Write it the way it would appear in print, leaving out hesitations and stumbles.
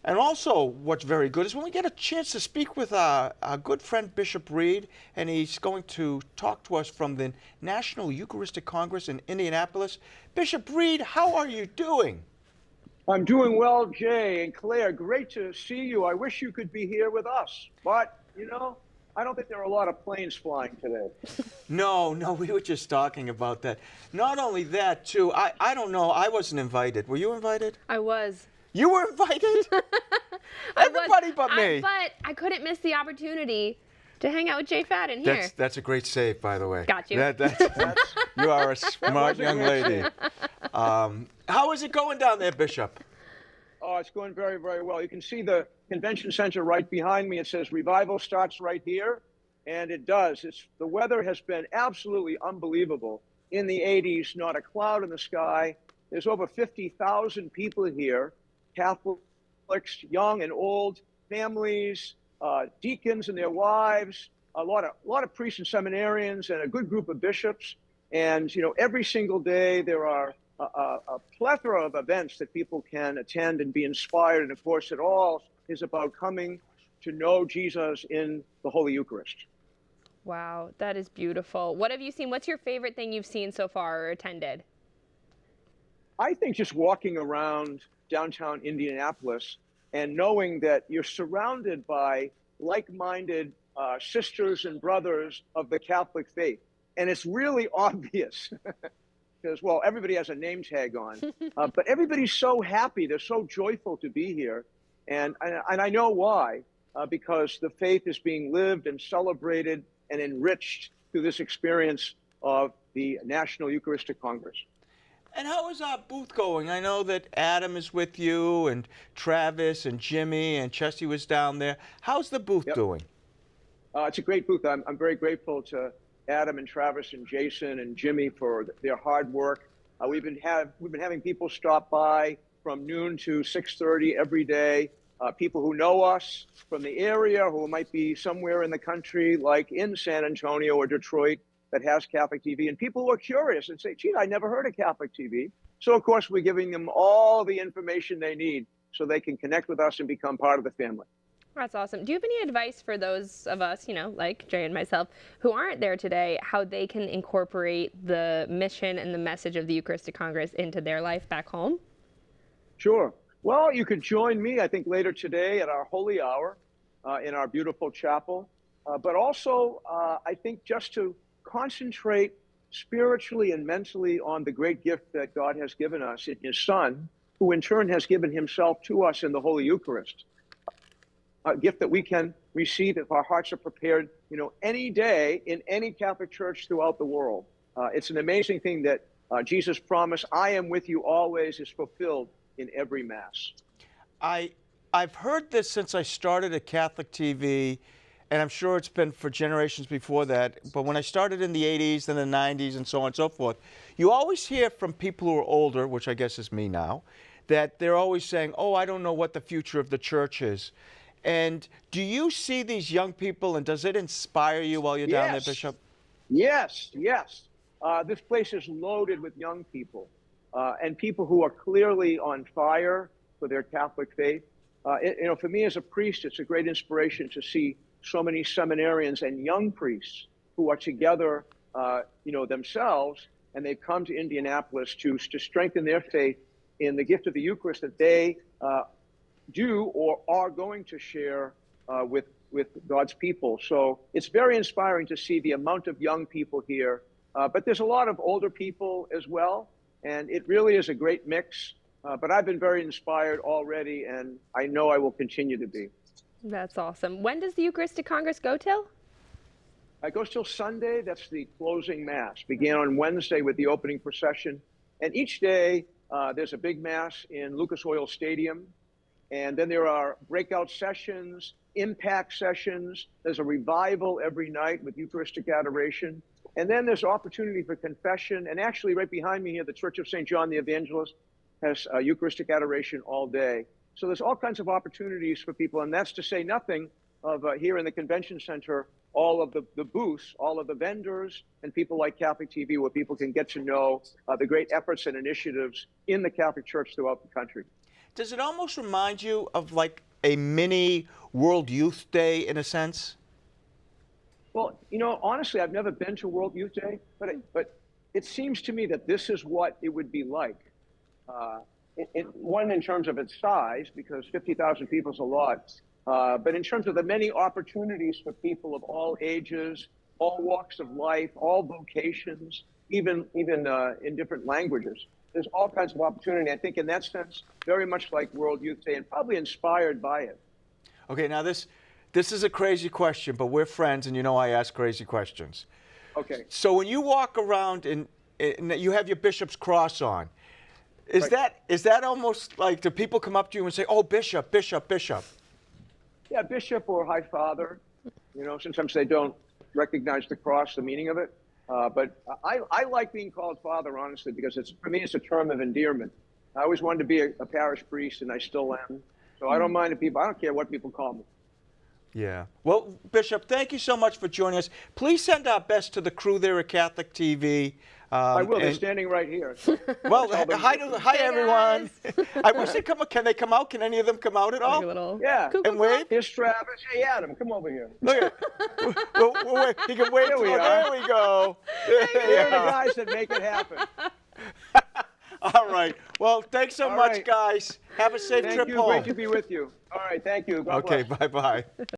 And also, what's very good is when we get a chance to speak with our good friend Bishop Reed, and he's going to talk to us from the National Eucharistic Congress in Indianapolis. Bishop Reed, how are you doing? I'm doing well, Jay and Claire. Great to see you. I wish you could be here with us, but I don't think there are a lot of planes flying today. No, no, we were just talking about that. Not only that, too, I don't know, I wasn't invited. Were you invited? I was. You were invited? Everybody but me. But I couldn't miss the opportunity to hang out with Jay Fadden here. That's a great save, by the way. Got you. You are a smart young lady. How is it going down there, Bishop? Oh, it's going very, very well. You can see the convention center right behind me. It says revival starts right here, and it does. The weather has been absolutely unbelievable. In the 80s, not a cloud in the sky. There's over 50,000 people here, Catholics, young and old, families, deacons and their wives, a lot of priests and seminarians, and a good group of bishops. And every single day there are a plethora of events that people can attend and be inspired. And of course, it all is about coming to know Jesus in the Holy Eucharist. Wow, that is beautiful. What have you seen? What's your favorite thing you've seen so far or attended? I think just walking around downtown Indianapolis and knowing that you're surrounded by like-minded sisters and brothers of the Catholic faith. And it's really obvious because, well, everybody has a name tag on, but everybody's so happy. They're so joyful to be here. And I know why, because the faith is being lived and celebrated and enriched through this experience of the National Eucharistic Congress. And how is our booth going? I know that Adam is with you, and Travis, and Jimmy, and Chesty was down there. How's the booth doing? It's a great booth. I'm very grateful to Adam and Travis and Jason and Jimmy for their hard work. We've been having people stop by from noon to 6:30 every day. People who know us from the area, who might be somewhere in the country, like in San Antonio or Detroit, that has Catholic TV, and people who are curious and say, gee, I never heard of Catholic TV. So, of course, we're giving them all the information they need so they can connect with us and become part of the family. That's awesome. Do you have any advice for those of us, like Jay and myself, who aren't there today, how they can incorporate the mission and the message of the Eucharistic Congress into their life back home? Sure. Well, you could join me, I think, later today at our Holy Hour in our beautiful chapel. But also, I think just to concentrate spiritually and mentally on the great gift that God has given us in his Son, who in turn has given himself to us in the Holy Eucharist, a gift that we can receive if our hearts are prepared, any day in any Catholic church throughout the world. It's an amazing thing that Jesus' promise, I am with you always, is fulfilled in every Mass. I've heard this since I started at Catholic TV, and I'm sure it's been for generations before that, but when I started in the 80s, then the 90s, and so on and so forth, you always hear from people who are older, which I guess is me now, that they're always saying, oh, I don't know what the future of the church is. And do you see these young people, and does it inspire you while you're down there, Bishop? Yes, yes. This place is loaded with young people and people who are clearly on fire for their Catholic faith. For me as a priest, it's a great inspiration to see so many seminarians and young priests who are together, themselves, and they've come to Indianapolis to strengthen their faith in the gift of the Eucharist that they do or are going to share with God's people. So it's very inspiring to see the amount of young people here, but there's a lot of older people as well, and it really is a great mix. But I've been very inspired already, and I know I will continue to be. That's awesome. When does the Eucharistic Congress go till? It goes till Sunday. That's the closing Mass. Began on Wednesday with the opening procession. And each day, there's a big Mass in Lucas Oil Stadium. And then there are breakout sessions, impact sessions. There's a revival every night with Eucharistic adoration. And then there's opportunity for confession. And actually, right behind me here, the Church of St. John the Evangelist has Eucharistic adoration all day. So there's all kinds of opportunities for people, and that's to say nothing of here in the convention center, all of the booths, all of the vendors, and people like Catholic TV, where people can get to know the great efforts and initiatives in the Catholic Church throughout the country. does it almost remind you of like a mini World Youth Day in a sense? Well, honestly, I've never been to World Youth Day, but it seems to me that this is what it would be like. One, in terms of its size, because 50,000 people is a lot, but in terms of the many opportunities for people of all ages, all walks of life, all vocations, even in different languages. There's all kinds of opportunity. I think in that sense, very much like World Youth Day, and probably inspired by it. Okay, now this is a crazy question, but we're friends, and I ask crazy questions. Okay. So when you walk around and you have your bishop's cross on, is that almost like, do people come up to you and say, "Oh, bishop, bishop, bishop"? Yeah, bishop or high father. Sometimes they don't recognize the cross, the meaning of it. But I like being called father, honestly, because for me, it's a term of endearment. I always wanted to be a parish priest, and I still am. So I don't mind I don't care what people call me. Yeah. Well, Bishop, thank you so much for joining us. Please send our best to the crew there at Catholic TV. I will. They're standing right here. Well, hi everyone. I wish they come. Can they come out? Can any of them come out at all? Yeah. And wave. Here's Travis. Hey, Adam, come over here. Look at it. He can wave. There we go. They're the guys that make it happen. All right. Well, thanks so much, right. guys. Have a safe trip home. Great to be with you. All right. Thank you. God Okay. bless. Bye-bye.